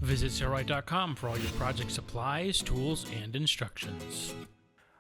Visit Sailrite.com for all your project supplies, tools, and instructions.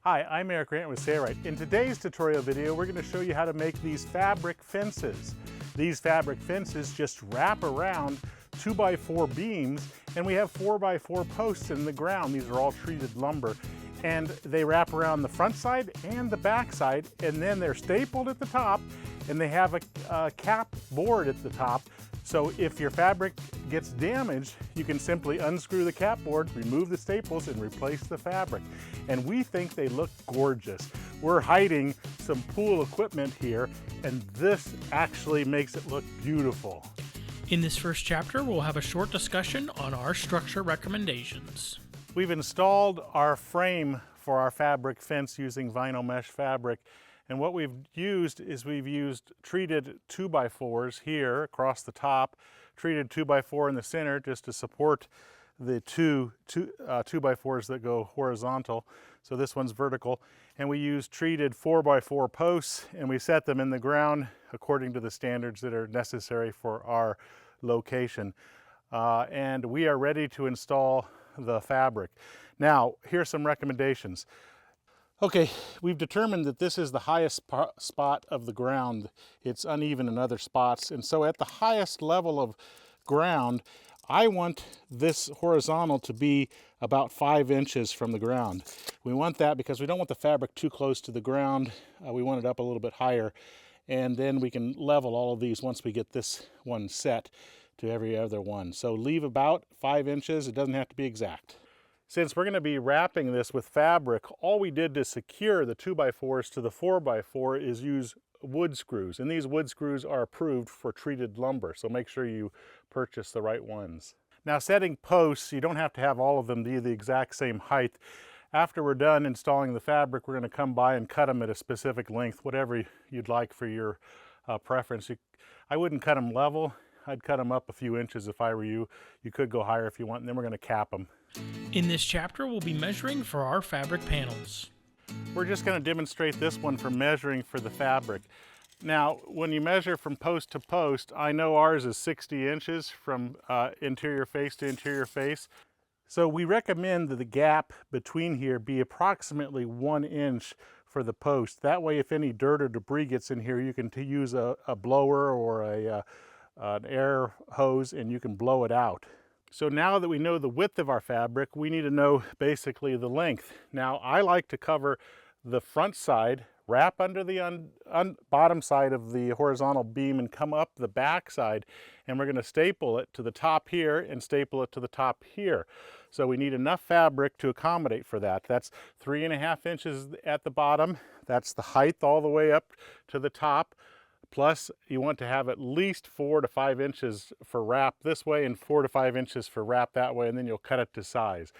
Hi, I'm Eric Grant with Sailrite. In today's tutorial video, we're going to show you how to make these fabric fences. These fabric fences just wrap around 2x4 beams, and we have 4x4 posts in the ground. These are all treated lumber, and they wrap around the front side and the back side, and then they're stapled at the top, and they have a cap board at the top. So if your fabric gets damaged, you can simply unscrew the cap board, remove the staples, and replace the fabric. And we think they look gorgeous. We're hiding some pool equipment here, and this actually makes it look beautiful. In this first chapter, we'll have a short discussion on our structure recommendations. We've installed our frame for our fabric fence using vinyl mesh fabric. And what we've used is we've used treated 2x4s here across the top, treated 2x4 in the center just to support the two 2x4s that go horizontal. So this one's vertical. And we use treated 4x4 posts, and we set them in the ground according to the standards that are necessary for our location. And we are ready to install the fabric. Now, here's some recommendations. Okay, we've determined that this is the highest spot of the ground. It's uneven in other spots, and so at the highest level of ground, I want this horizontal to be about 5 inches from the ground. We want that because we don't want the fabric too close to the ground. We want it up a little bit higher, and then we can level all of these once we get this one set to every other one. So leave about 5 inches. It doesn't have to be exact. Since we're going to be wrapping this with fabric, all we did to secure the 2x4s to the 4x4 is use wood screws. And these wood screws are approved for treated lumber, so make sure you purchase the right ones. Now, setting posts, you don't have to have all of them be the exact same height. After we're done installing the fabric, we're going to come by and cut them at a specific length, whatever you'd like for your preference. I wouldn't cut them level. I'd cut them up a few inches if I were you. You could go higher if you want, and then we're going to cap them. In this chapter, we'll be measuring for our fabric panels. We're just going to demonstrate this one for measuring for the fabric. Now, when you measure from post to post, I know ours is 60 inches from interior face to interior face. So we recommend that the gap between here be approximately 1 inch for the post. That way, if any dirt or debris gets in here, you can use a blower or an air hose, and you can blow it out. So now that we know the width of our fabric, we need to know basically the length. Now, I like to cover the front side, wrap under the bottom side of the horizontal beam, and come up the back side, and we're going to staple it to the top here and staple it to the top here. So we need enough fabric to accommodate for that. That's 3.5 inches at the bottom. That's the height all the way up to the top. Plus, you want to have at least 4 to 5 inches for wrap this way and 4 to 5 inches for wrap that way, and then you'll cut it to size.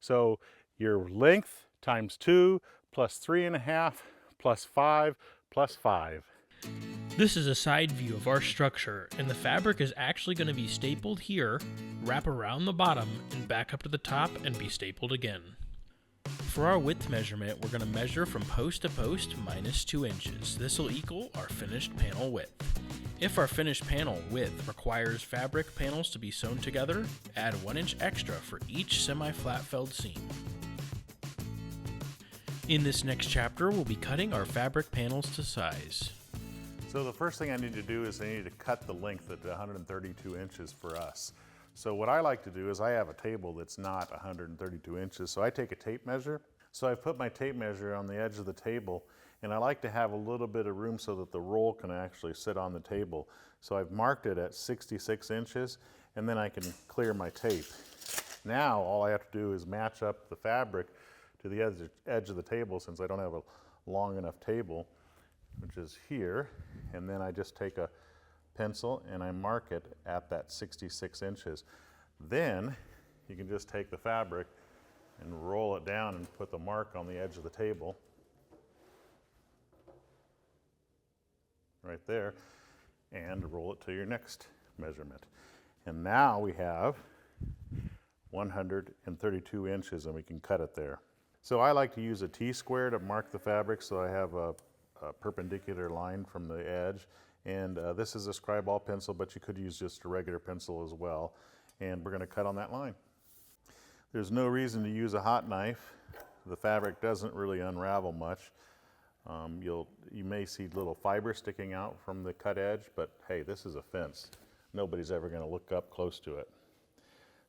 So your length times 2 plus 3.5 plus 5 plus 5. This is a side view of our structure, and the fabric is actually going to be stapled here, wrap around the bottom, and back up to the top and be stapled again. For our width measurement, we're going to measure from post to post minus 2 inches. This will equal our finished panel width. If our finished panel width requires fabric panels to be sewn together, add 1 inch extra for each semi-flat felled seam. In this next chapter, we'll be cutting our fabric panels to size. So the first thing I need to do is I need to cut the length at 132 inches for us. So what I like to do is I have a table that's not 132 inches, so I take a tape measure. So I've put my tape measure on the edge of the table, and I like to have a little bit of room so that the roll can actually sit on the table. So I've marked it at 66 inches, and then I can clear my tape. Now all I have to do is match up the fabric to the edge of the table, since I don't have a long enough table, which is here, and then I just take a pencil and I mark it at that 66 inches. Then you can just take the fabric and roll it down and put the mark on the edge of the table right there, and roll it to your next measurement. And now we have 132 inches, and we can cut it there. So I like to use a T-square to mark the fabric, so I have a perpendicular line from the edge. And this is a scribe ball pencil, but you could use just a regular pencil as well. and we're going to cut on that line. There's no reason to use a hot knife. The fabric doesn't really unravel much. You may see little fiber sticking out from the cut edge, but hey, this is a fence. Nobody's ever going to look up close to it.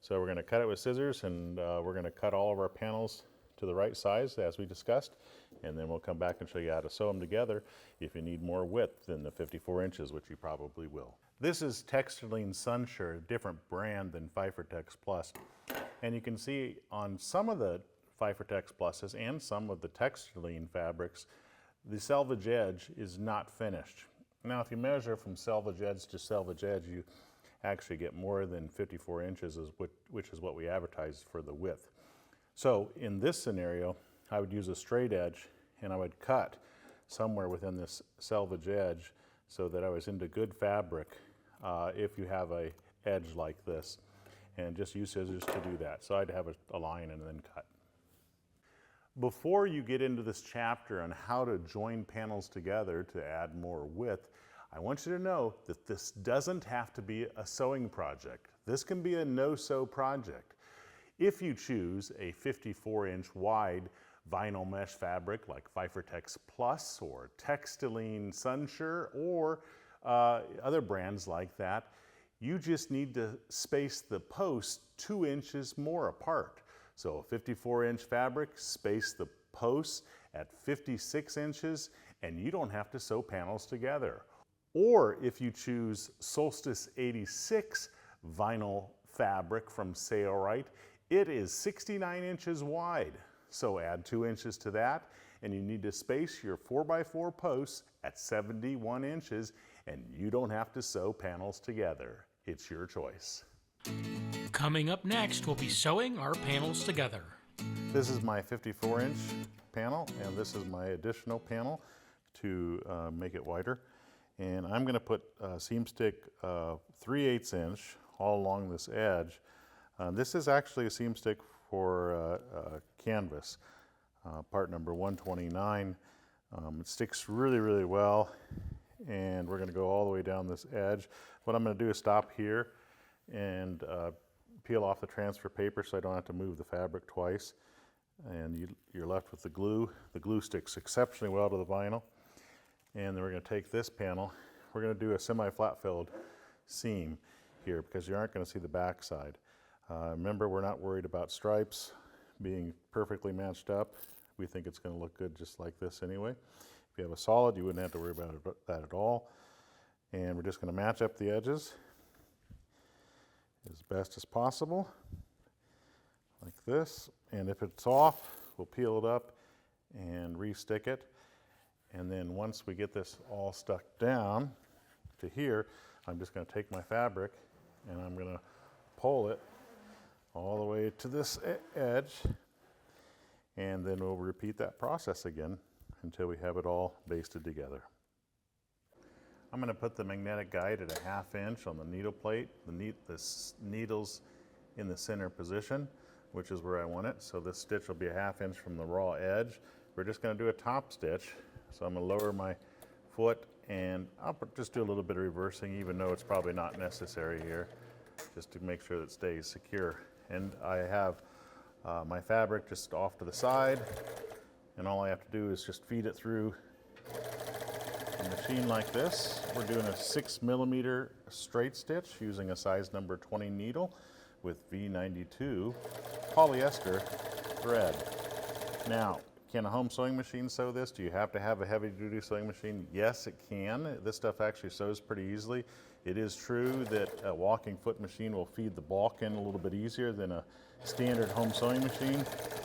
So we're going to cut it with scissors, and we're going to cut all of our panels to the right size as we discussed, and then we'll come back and show you how to sew them together if you need more width than the 54 inches, which you probably will. This is Textiline Sunshire, a different brand than Fifertex Plus. And you can see on some of the Fifertex Pluses and some of the Textiline fabrics, the selvage edge is not finished. Now, if you measure from selvage edge to selvage edge, you actually get more than 54 inches, which is what we advertise for the width. So in this scenario, I would use a straight edge, and I would cut somewhere within this selvage edge so that I was into good fabric if you have a edge like this, and just use scissors to do that. So I'd have a line and then cut. Before you get into this chapter on how to join panels together to add more width, I want you to know that this doesn't have to be a sewing project. This can be a no-sew project. If you choose a 54-inch wide vinyl mesh fabric like Fifertex Plus or Textiline Sunshire or other brands like that, you just need to space the posts 2 inches more apart. So a 54-inch fabric, space the posts at 56 inches, and you don't have to sew panels together. Or if you choose Solstice 86 vinyl fabric from Sailrite, it is 69 inches wide. So add 2 inches to that, and you need to space your 4x4 posts at 71 inches, and you don't have to sew panels together. It's your choice. Coming up next, we'll be sewing our panels together. This is my 54-inch panel, and this is my additional panel to make it wider. And I'm going to put a seam stick 3/8 inch all along this edge. This is actually a seam stick for canvas, part number 129. It sticks really, really well, and we're going to go all the way down this edge. What I'm going to do is stop here and peel off the transfer paper so I don't have to move the fabric twice. And you're left with the glue. The glue sticks exceptionally well to the vinyl. And then we're going to take this panel. We're going to do a semi-flat filled seam here because you aren't going to see the back side. Remember, we're not worried about stripes being perfectly matched up. We think it's going to look good just like this anyway. If you have a solid, you wouldn't have to worry about that at all. And we're just going to match up the edges as best as possible, like this. And if it's off, we'll peel it up and re-stick it. And then once we get this all stuck down to here, I'm just going to take my fabric and I'm going to pull it all the way to this edge, and then we'll repeat that process again until we have it all basted together. I'm going to put the magnetic guide at a 1/2 inch on the needle plate. The needle's in the center position, which is where I want it. So this stitch will be a 1/2 inch from the raw edge. We're just going to do a top stitch. So I'm going to lower my foot, and I'll just do a little bit of reversing, even though it's probably not necessary here, just to make sure that it stays secure. And I have my fabric just off to the side, and all I have to do is just feed it through the machine like this. We're doing a 6mm straight stitch using a size number 20 needle with V92 polyester thread. Now, can a home sewing machine sew this? Do you have to have a heavy-duty sewing machine? Yes, it can. This stuff actually sews pretty easily. It is true that a walking foot machine will feed the bulk in a little bit easier than a standard home sewing machine,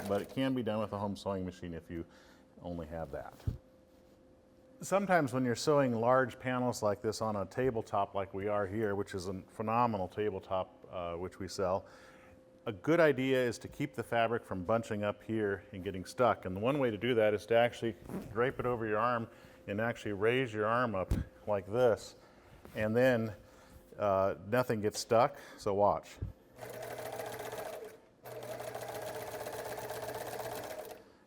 but it can be done with a home sewing machine if you only have that. Sometimes when you're sewing large panels like this on a tabletop like we are here, which is a phenomenal tabletop which we sell, a good idea is to keep the fabric from bunching up here and getting stuck. And the one way to do that is to actually drape it over your arm and actually raise your arm up like this. And then nothing gets stuck, so watch.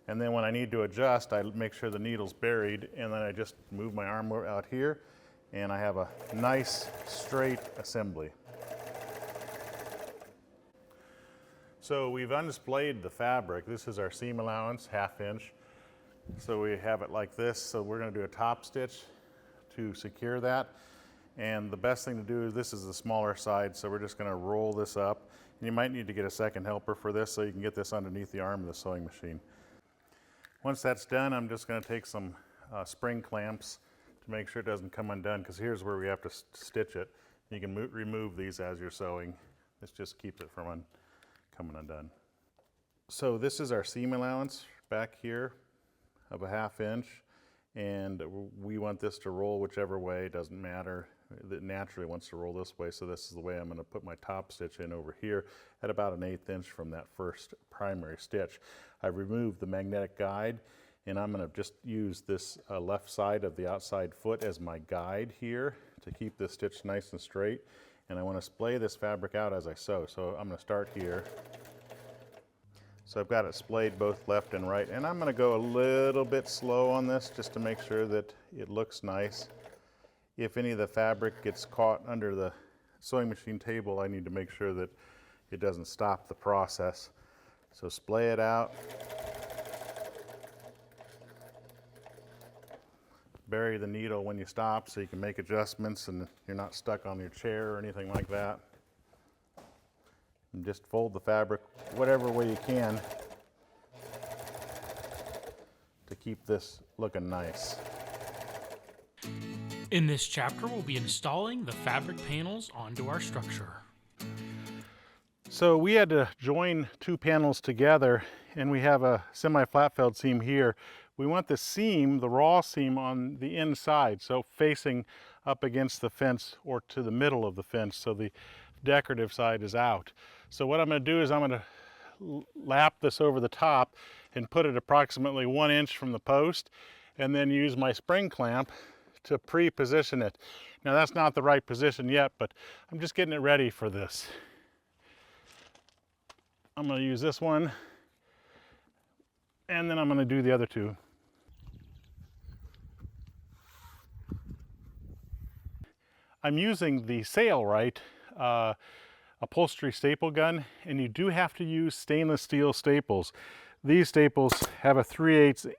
And then when I need to adjust, I make sure the needle's buried, and then I just move my arm out here, and I have a nice straight assembly. So we've unsplayed the fabric. This is our seam allowance, 1/2 inch. So we have it like this. So we're going to do a top stitch to secure that. And the best thing to do is, this is the smaller side, so we're just going to roll this up. And you might need to get a second helper for this so you can get this underneath the arm of the sewing machine. Once that's done, I'm just going to take some spring clamps to make sure it doesn't come undone, because here's where we have to stitch it. You can remove these as you're sewing. This just keeps it from coming undone. So this is our seam allowance back here of a 1/2 inch, and we want this to roll whichever way, doesn't matter. It naturally wants to roll this way, so this is the way I'm going to put my top stitch in over here at about 1/8 inch from that first primary stitch. I've removed the magnetic guide, and I'm going to just use this left side of the outside foot as my guide here to keep this stitch nice and straight. And I want to splay this fabric out as I sew. So I'm going to start here. So I've got it splayed both left and right, and I'm going to go a little bit slow on this just to make sure that it looks nice. If any of the fabric gets caught under the sewing machine table, I need to make sure that it doesn't stop the process. So splay it out. Bury the needle when you stop so you can make adjustments and you're not stuck on your chair or anything like that. And just fold the fabric whatever way you can to keep this looking nice. In this chapter, we'll be installing the fabric panels onto our structure. So we had to join 2 panels together, and we have a semi-flat felled seam here. We want the seam, the raw seam, on the inside, so facing up against the fence or to the middle of the fence, so the decorative side is out. So what I'm going to do is I'm going to lap this over the top and put it approximately 1 inch from the post, and then use my spring clamp to pre-position it. Now that's not the right position yet, but I'm just getting it ready for this. I'm going to use this one, and then I'm going to do the other 2. I'm using the Sailrite upholstery staple gun, and you do have to use stainless steel staples. These staples have a 3/8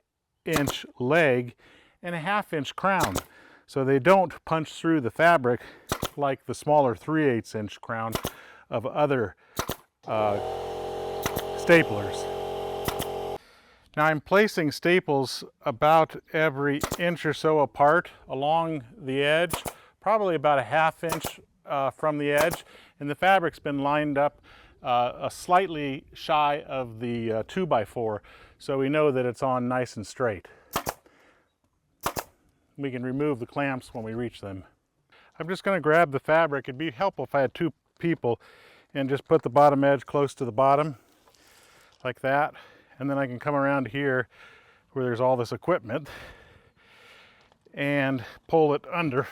inch leg and a 1/2 inch crown, so they don't punch through the fabric like the smaller 3/8 inch crown of other staplers. Now I'm placing staples about every inch or so apart along the edge, probably about a 1/2 inch from the edge, and the fabric's been lined up slightly shy of the 2x4, so we know that it's on nice and straight. We can remove the clamps when we reach them. I'm just going to grab the fabric. It'd be helpful if I had 2 people, and just put the bottom edge close to the bottom like that, and then I can come around here where there's all this equipment and pull it under.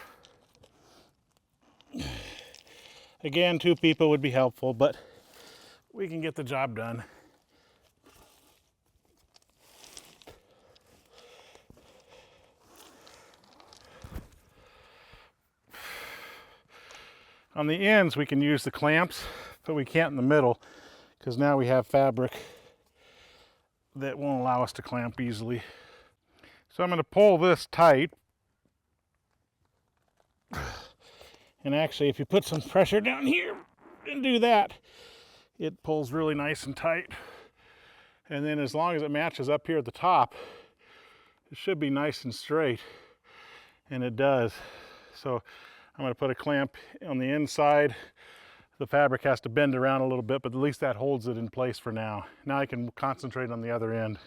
Again, 2 people would be helpful, but we can get the job done. On the ends we can use the clamps, but we can't in the middle because now we have fabric that won't allow us to clamp easily. So I'm going to pull this tight. And actually, if you put some pressure down here and do that, it pulls really nice and tight. And then as long as it matches up here at the top, it should be nice and straight. And it does. So I'm going to put a clamp on the inside. The fabric has to bend around a little bit, but at least that holds it in place for now. Now I can concentrate on the other end.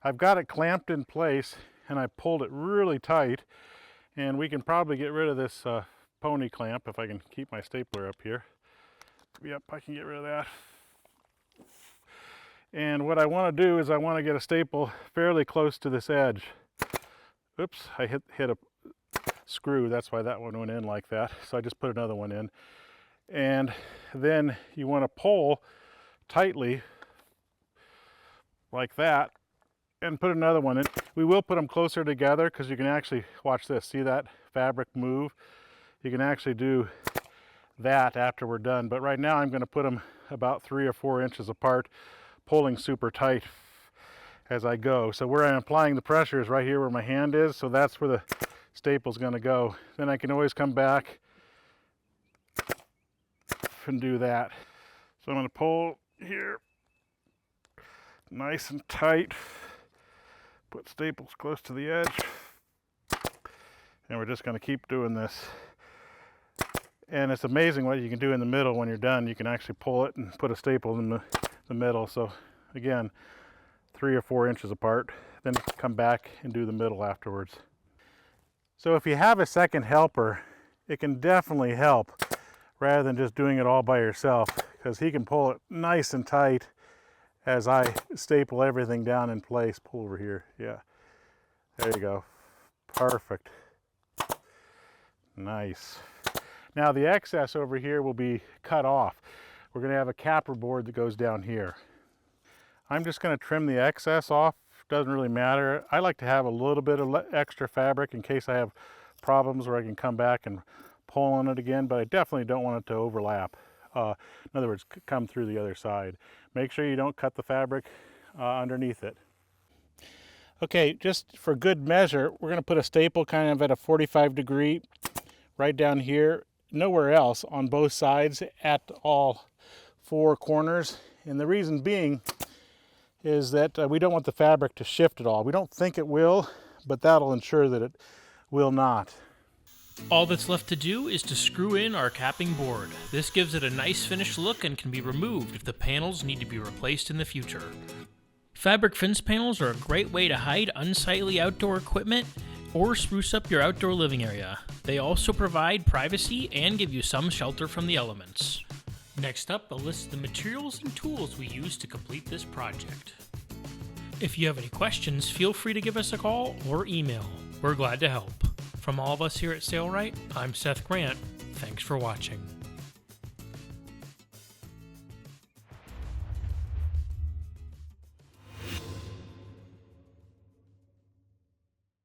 I've got it clamped in place, and I pulled it really tight. And we can probably get rid of this pony clamp if I can keep my stapler up here. Yep, I can get rid of that. And what I want to do is I want to get a staple fairly close to this edge. Oops, I hit a screw. That's why that one went in like that. So I just put another one in. And then you want to pull tightly like that and put another one in. We will put them closer together because you can actually, watch this, see that fabric move? You can actually do that after we're done, but right now I'm going to put them about 3 or 4 inches apart, pulling super tight as I go. So where I'm applying the pressure is right here where my hand is, so that's where the staple's going to go. Then I can always come back and do that. So I'm going to pull here nice and tight, put staples close to the edge, and we're just going to keep doing this. And it's amazing what you can do in the middle. When you're done, you can actually pull it and put a staple in the middle. So again, 3 or 4 inches apart, then come back and do the middle afterwards. So if you have a second helper, it can definitely help rather than just doing it all by yourself, because he can pull it nice and tight as I staple everything down in place. Pull over here, yeah. There you go, perfect. Nice. Now the excess over here will be cut off. We're going to have a capper board that goes down here. I'm just going to trim the excess off. Doesn't really matter. I like to have a little bit of extra fabric in case I have problems where I can come back and pull on it again, but I definitely don't want it to overlap. In other words, come through the other side. Make sure you don't cut the fabric underneath it. Okay, just for good measure, we're going to put a staple kind of at a 45 degree right down here, nowhere else, on both sides at all 4 corners. And the reason being is that we don't want the fabric to shift at all. We don't think it will, but that'll ensure that it will not. All that's left to do is to screw in our capping board. This gives it a nice finished look and can be removed if the panels need to be replaced in the future. Fabric fence panels are a great way to hide unsightly outdoor equipment or spruce up your outdoor living area. They also provide privacy and give you some shelter from the elements. Next up, a list of the materials and tools we use to complete this project. If you have any questions, feel free to give us a call or email. We're glad to help. From all of us here at Sailrite, I'm Seth Grant. Thanks for watching.